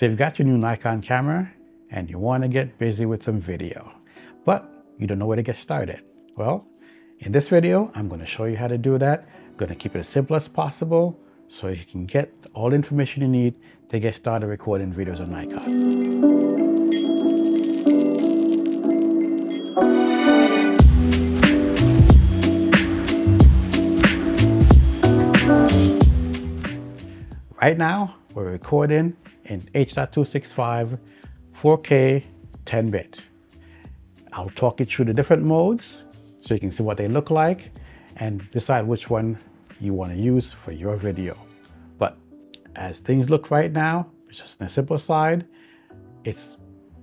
So you've got your new Nikon camera and you want to get busy with some video, but you don't know where to get started. Well, in this video, I'm going to show you how to do that. I'm going to keep it as simple as possible so you can get all the information you need to get started recording videos on Nikon. Right now, we're recording in H.265, 4K, 10-bit. I'll talk you through the different modes so you can see what they look like and decide which one you want to use for your video. But as things look right now, it's just on the simple side. It's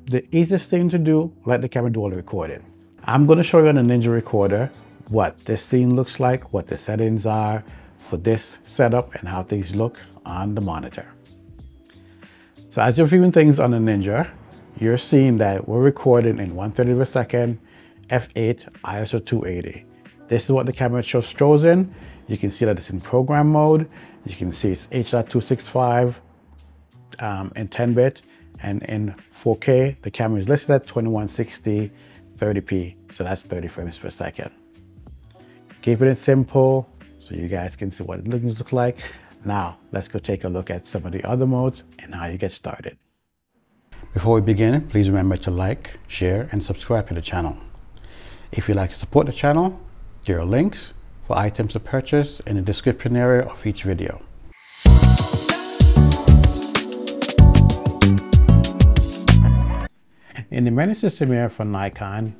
the easiest thing to do, let the camera do all the recording. I'm going to show you on the Ninja recorder what this scene looks like, what the settings are for this setup, and how things look on the monitor. So as you're viewing things on the Ninja, you're seeing that we're recording in 1/30 of a second, f8, ISO 280. This is what the camera shows in. You can see that it's in program mode. You can see it's H.265 in 10-bit, and in 4K, the camera is listed at 2160 30p. So that's 30 frames per second. Keeping it simple so you guys can see what it looks like. Now, let's go take a look at some of the other modes and how you get started. Before we begin, please remember to like, share, and subscribe to the channel. If you'd like to support the channel, there are links for items to purchase in the description area of each video. In the menu system here for Nikon,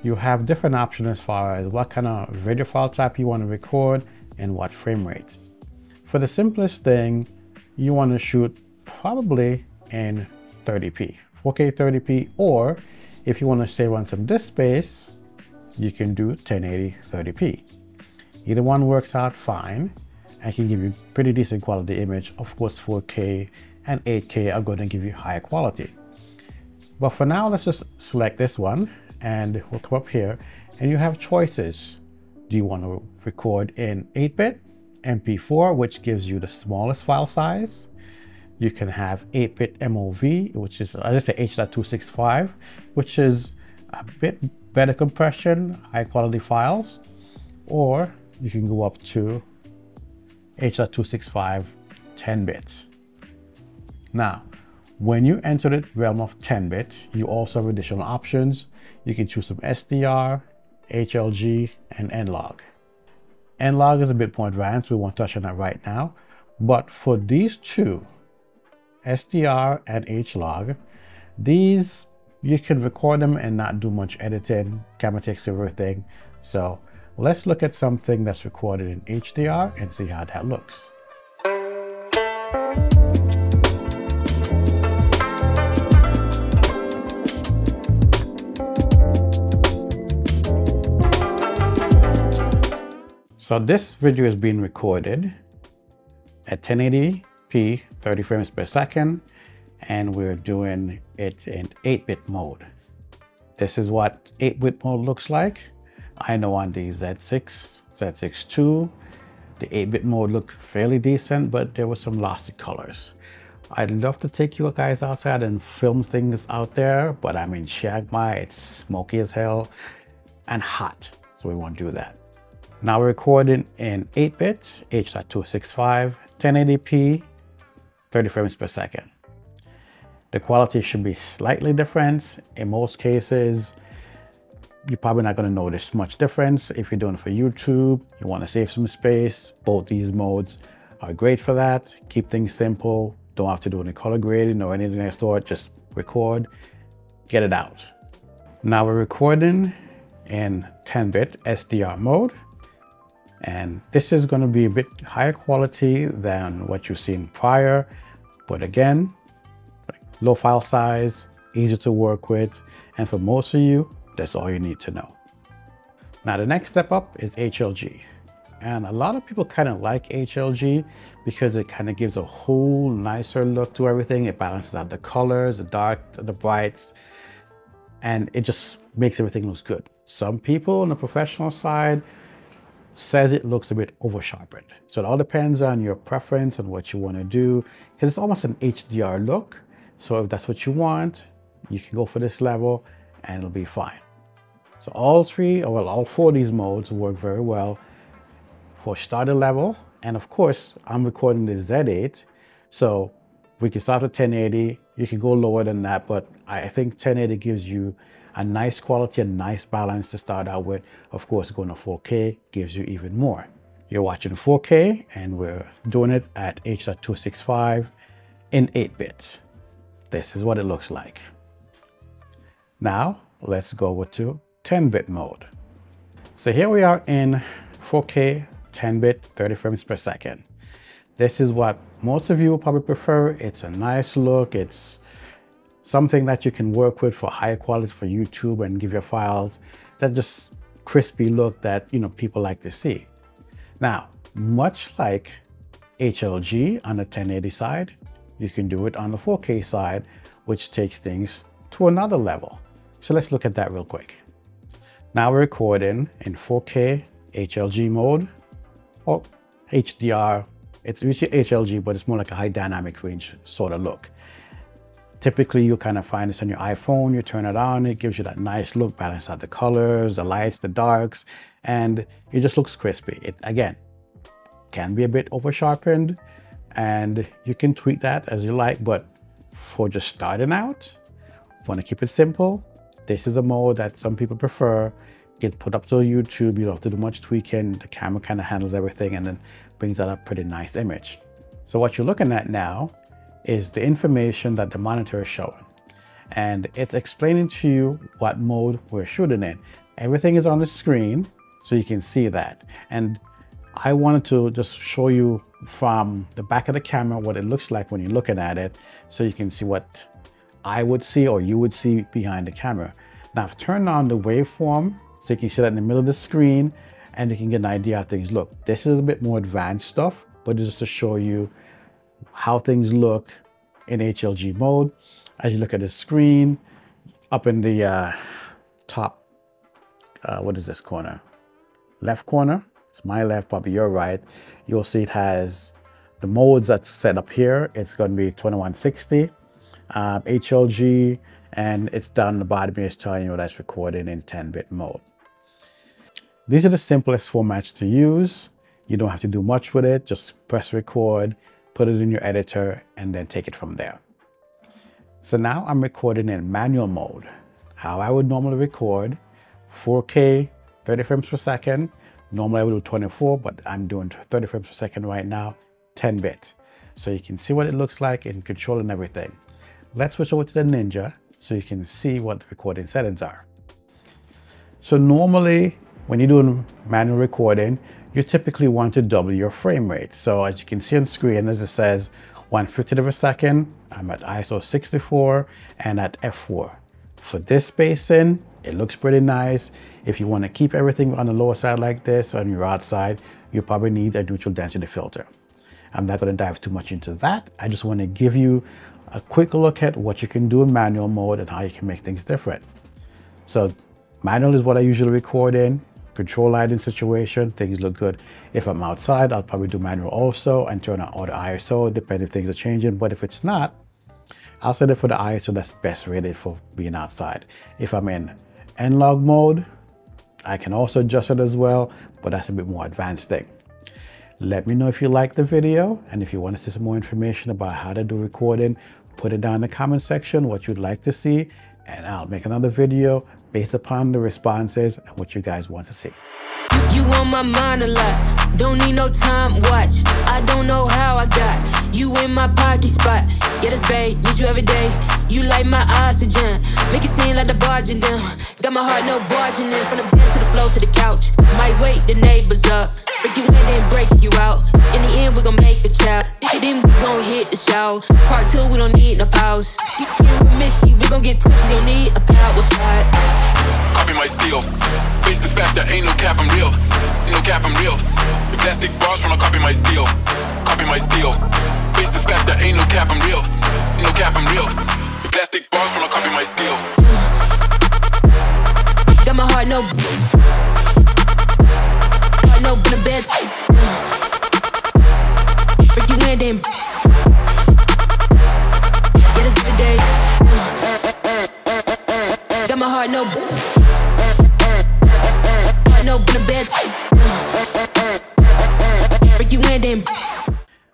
you have different options as far as what kind of video file type you want to record and what frame rate. For the simplest thing, you want to shoot probably in 30p, 4K 30p, or if you want to save on some disk space, you can do 1080 30p. Either one works out fine and can give you pretty decent quality image. Of course, 4K and 8K are going to give you higher quality. But for now, let's just select this one and we'll come up here and you have choices. Do you want to record in 8-bit, MP4, which gives you the smallest file size? You can have 8-bit MOV, which is, as I say, H.265, which is a bit better compression, high quality files, or you can go up to H.265 10-bit. Now, when you enter the realm of 10-bit, you also have additional options. You can choose some SDR, HLG, and N-Log. N-Log is a bit more advanced. We won't touch on that right now. But for these two, SDR and H-Log, these, you can record them and not do much editing. Camera takes everything. So let's look at something that's recorded in HDR and see how that looks. So this video is being recorded at 1080p, 30 frames per second, and we're doing it in 8-bit mode. This is what 8-bit mode looks like. I know on the Z6, Z6 II, the 8-bit mode looked fairly decent, but there were some lossy colors. I'd love to take you guys outside and film things out there, but I'm in Chiang it's smoky as hell and hot, so we won't do that. Now we're recording in 8-bit, H.265, 1080p, 30 frames per second. The quality should be slightly different. In most cases, you're probably not going to notice much difference. If you're doing it for YouTube, you want to save some space, both these modes are great for that. Keep things simple. Don't have to do any color grading or anything of that sort. Just record, get it out. Now we're recording in 10-bit SDR mode. And this is going to be a bit higher quality than what you've seen prior. But again, low file size, easy to work with. And for most of you, that's all you need to know. Now the next step up is HLG. And a lot of people kind of like HLG because it kind of gives a whole nicer look to everything. It balances out the colors, the dark, the brights, and it just makes everything look good. Some people on the professional side says it looks a bit over sharpened. So it all depends on your preference and what you want to do, because it's almost an HDR look. So if that's what you want, you can go for this level and it'll be fine. So all four of these modes work very well for starter level. And of course, I'm recording the Z8. So we can start with 1080. You can go lower than that, but I think 1080 gives you a nice quality, a nice balance to start out with. Of course, going to 4K gives you even more. You're watching 4K and we're doing it at H.265 in 8-bit. This is what it looks like. Now, let's go over to 10-bit mode. So here we are in 4K, 10-bit, 30 frames per second. This is what most of you will probably prefer. It's a nice look. It's something that you can work with for higher quality for YouTube and give your files that just crispy look that, you know, people like to see. Now, much like HLG on the 1080 side, you can do it on the 4K side, which takes things to another level. So let's look at that real quick. Now we're recording in 4K HLG mode, or HDR. It's usually HLG, but it's more like a high dynamic range sort of look. Typically, you'll kind of find this on your iPhone, you turn it on, it gives you that nice look, balance out the colors, the lights, the darks, and it just looks crispy. It, again, can be a bit over sharpened, and you can tweak that as you like, but for just starting out, want to keep it simple, this is a mode that some people prefer. Get put up to YouTube, you don't have to do much tweaking, the camera kind of handles everything and then brings out a pretty nice image. So what you're looking at now is the information that the monitor is showing. And it's explaining to you what mode we're shooting in. Everything is on the screen, so you can see that. And I wanted to just show you from the back of the camera what it looks like when you're looking at it, so you can see what I would see or you would see behind the camera. Now I've turned on the waveform, so you can see that in the middle of the screen, and you can get an idea how things look. This is a bit more advanced stuff, but just to show you how things look in HLG mode. As you look at the screen, up in the top, what is this corner? Left corner, it's my left, probably your right. You'll see it has the modes that's set up here. It's going to be 2160, HLG, and it's down the bottom here, it's telling you that's recording in 10-bit mode. These are the simplest formats to use. You don't have to do much with it. Just press record, put it in your editor, and then take it from there. So now I'm recording in manual mode. How I would normally record, 4K, 30 frames per second. Normally I would do 24, but I'm doing 30 frames per second right now, 10-bit. So you can see what it looks like in control and everything. Let's switch over to the Ninja so you can see what the recording settings are. So normally, when you're doing manual recording, you typically want to double your frame rate. So as you can see on screen, as it says 150 per second, I'm at ISO 64 and at f4. For this spacing, it looks pretty nice. If you want to keep everything on the lower side like this on your outside, you probably need a neutral density filter. I'm not going to dive too much into that. I just want to give you a quick look at what you can do in manual mode and how you can make things different. So manual is what I usually record in. Control lighting situation, things look good. If I'm outside, I'll probably do manual also and turn on auto ISO, depending if things are changing. But if it's not, I'll set it for the ISO that's best rated for being outside. If I'm in N-Log mode, I can also adjust it as well, but that's a bit more advanced thing. Let me know if you liked the video, and if you want to see some more information about how to do recording, put it down in the comment section, what you'd like to see, and I'll make another video based upon the responses and what you guys want to see. You on my mind a lot, don't need no time watch. I don't know how I got you in my pocket spot. Yeah, that's babe, need you every day. You like my oxygen, make it seem like the barging down. Got my heart no barging in, from the bed to the floor to the couch. Might wake the neighbors up, break you in then break you out. In the end we gon' make a child, then we gon' hit the shower. Part 2 we don't need no pause. You with Misty, we gon' get tipsy, don't need a power shot. Copy my steel, face the fact that ain't no cap, I'm real. No cap, I'm real. The plastic bars tryna copy my steel. Copy my steel, face the fact that ain't no cap, I'm real. No cap, I'm real. The plastic bars tryna copy my steel. Got my heart no in the bed. Break you in then. Yeah, that's every day. break you in, then.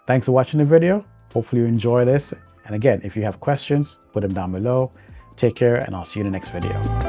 Thanks for watching the video. Hopefully you enjoy this. And again, if you have questions, put them down below. Take care, and I'll see you in the next video.